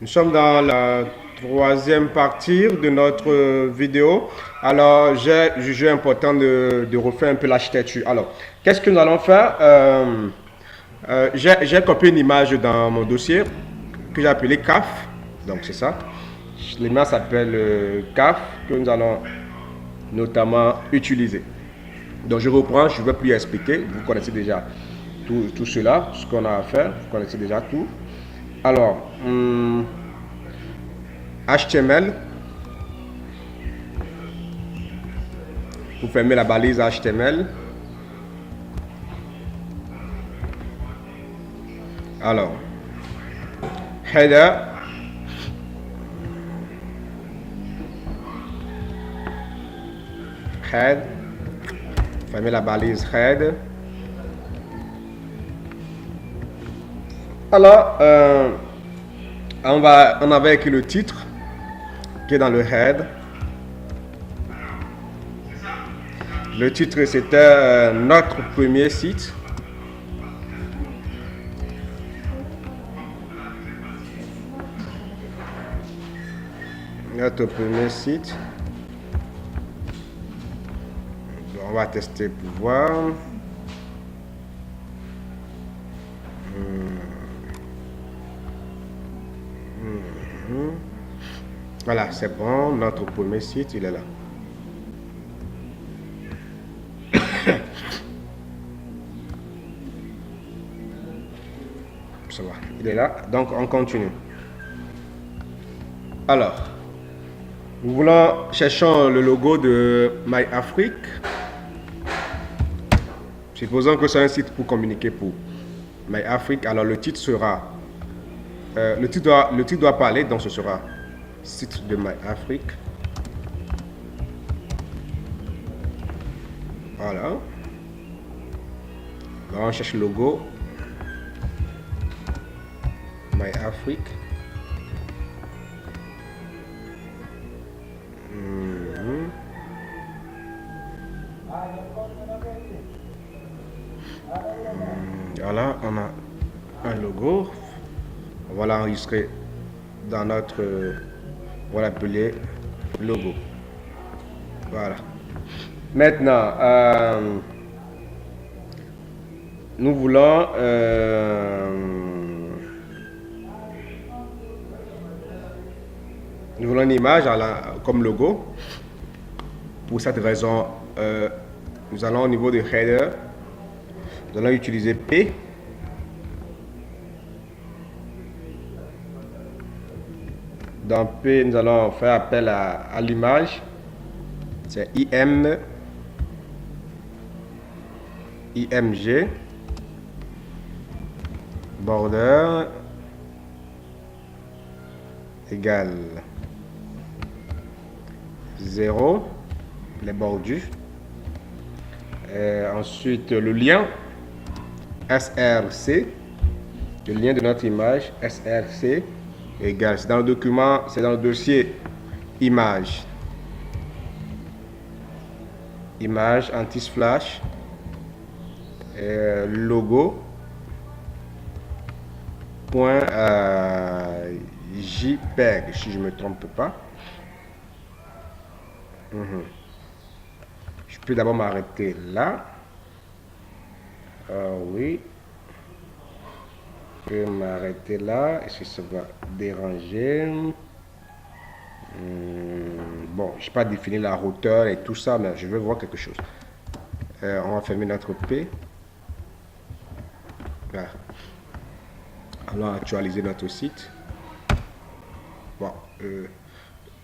Nous sommes dans la troisième partie de notre vidéo. Alors, j'ai jugé important de refaire un peu l'architecture. Alors, qu'est-ce que nous allons faire? J'ai copié une image dans mon dossier que j'ai appelé CAF. Donc, c'est ça. L'image s'appelle CAF que nous allons notamment utiliser. Donc, je reprends, je ne vais plus expliquer. Vous connaissez déjà tout cela, ce qu'on a à faire. Vous connaissez déjà tout. Alors, HTML, vous fermez la balise HTML. Alors, header, head, fermez la balise head. Alors, on avait écrit le titre qui est dans le head. Le titre, c'était notre premier site. Notre premier site. On va tester pour voir. Voilà, c'est bon. Notre premier site, il est là. Ça va, il est là. Donc, on continue. Alors, cherchons le logo de MyAfrique. Supposons que c'est un site pour communiquer pour MyAfrique. Alors, le titre sera... le titre doit parler, donc ce sera site de MyAfrique. Voilà. Alors, on cherche le logo MyAfrique. Voilà, on a un logo. On va l'enregistrer dans notre... on va l'appeler logo. Voilà. Maintenant, nous voulons... nous voulons une image comme logo. Pour cette raison, nous allons au niveau de header. Nous allons utiliser P. Dans P, nous allons faire appel à l'image. C'est IMG. Border égale 0. Les bordures. Ensuite, le lien. SRC, le lien de notre image, SRC, égale, c'est dans le document, c'est dans le dossier image, anti-splash, logo, point JPEG, si je ne me trompe pas. Je peux d'abord m'arrêter là. Oui, je peux m'arrêter là. Est-ce que ça va déranger? Bon, je n'ai pas défini la hauteur et tout ça, mais je veux voir quelque chose. On va fermer notre P. Voilà. Allons actualiser notre site. Bon,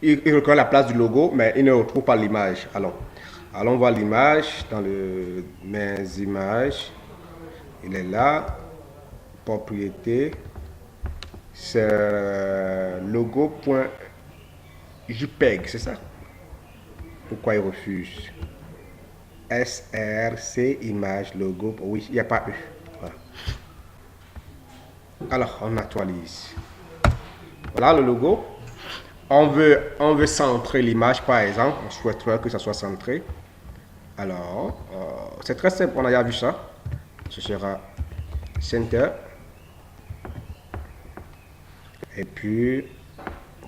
il reconnaît la place du logo, mais il ne retrouve pas l'image. Allons voir l'image dans mes images. Il est là, propriété, c'est logo.jpeg, c'est ça? Pourquoi il refuse? SRC, image, logo, oui, il n'y a pas eu. Voilà. Alors, on actualise. Voilà le logo. On veut centrer l'image, par exemple. On souhaiterait que ça soit centré. Alors, c'est très simple, on a déjà vu ça. Ce sera center Et puis,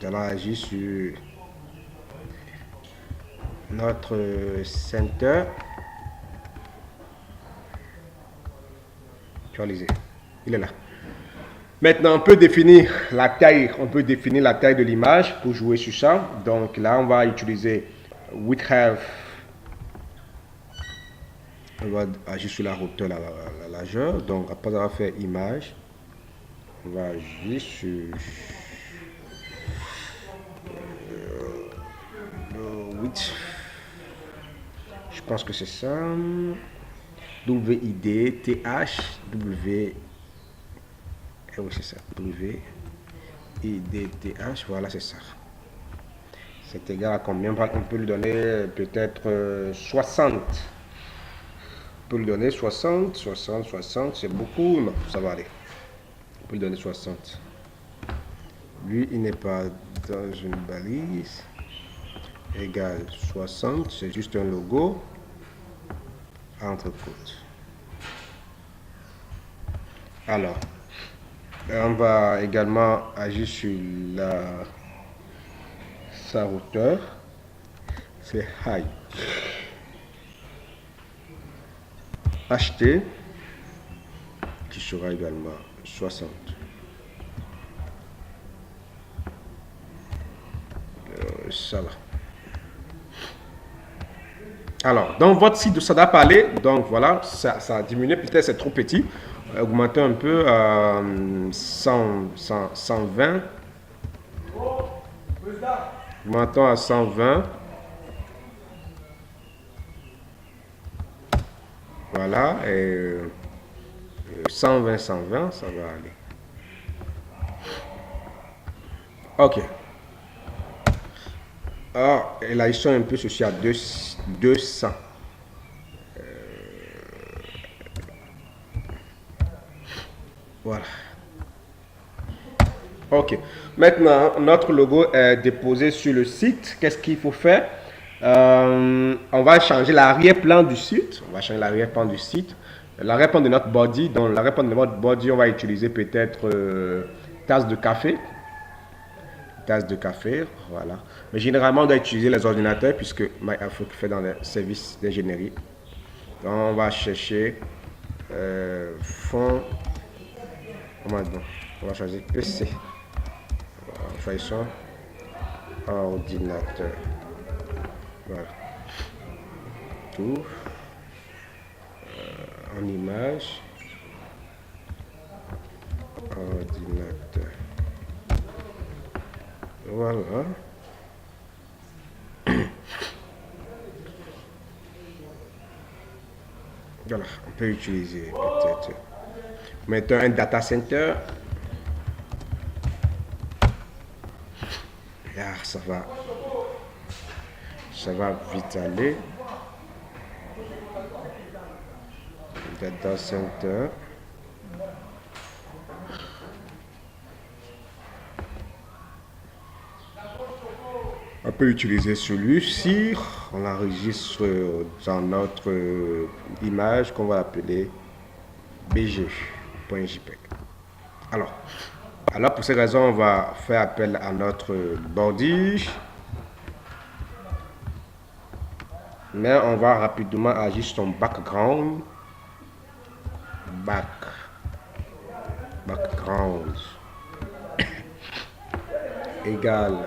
nous allons agir sur notre center. Actualiser. Il est là. Maintenant, on peut définir la taille de l'image pour jouer sur ça. Donc là, on va utiliser width have. On va agir sur la hauteur, la largeur. Donc après avoir fait image, on va agir sur le width. Je pense que c'est ça. WID, TH, W. Oui, c'est ça. WIDTH, voilà, c'est ça. C'est égal à combien? On peut lui donner peut-être 60. On peut lui donner 60, c'est beaucoup. Non, ça va aller. On peut lui donner 60. Lui, il n'est pas dans une balise. Égal 60, c'est juste un logo. Entre côtes. Alors, on va également agir sur sa hauteur. C'est high. HT qui sera également 60. Ça va. Alors, dans votre site, ça doit parler. Donc voilà, ça a diminué. Peut-être c'est trop petit. Augmentez un peu à 120. Augmentons à 120. Voilà. Et 120, ça va aller. Ok. Ah, et là, ils sont un peu ceci à 200. Voilà. Ok. Maintenant, notre logo est déposé sur le site. Qu'est-ce qu'il faut faire? On va changer l'arrière-plan du site. L'arrière-plan de notre body. Dans l'arrière-plan de notre body, on va utiliser peut-être tasse de café. Voilà. Mais généralement, on doit utiliser les ordinateurs puisque MyAfrique fait dans les services d'ingénierie. Donc, on va chercher fond. On va choisir PC. Choisissons ordinateur. Voilà. Tout. En image. Ordinateur. Voilà. Voilà, on peut utiliser peut-être. Mettons un data center. Là, ça va vite aller. Data center. On peut utiliser celui-ci. On l'enregistre dans notre image qu'on va appeler bg.jpg. Alors, pour ces raisons, on va faire appel à notre body. Mais on va rapidement agir sur son background. Background égale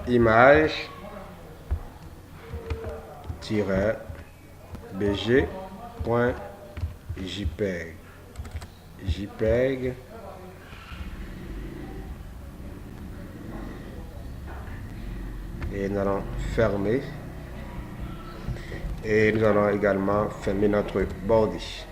image bg.jpg. Et nous allons fermer. Et nous allons également fermer notre body.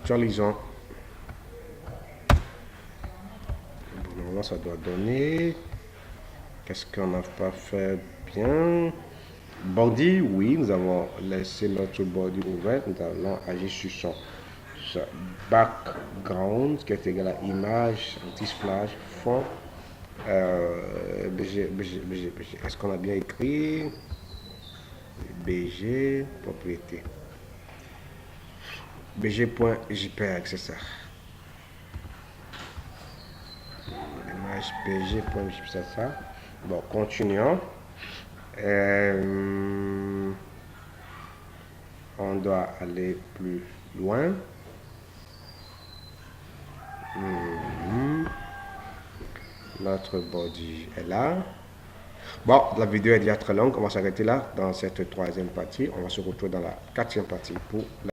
Actualisons. Bon, normalement, ça doit donner. Qu'est-ce qu'on n'a pas fait bien? Body, oui, nous avons laissé notre body ouvert. Nous allons agir sur son background qui est égal à image, anti-splash, fond. BG. Est-ce qu'on a bien écrit? BG, propriété. BG.jpg, c'est ça. Image BG.jpg, c'est ça. Bon, continuons. On doit aller plus loin. Notre body est là. Bon, la vidéo est déjà très longue. On va s'arrêter là dans cette troisième partie. On va se retrouver dans la quatrième partie pour la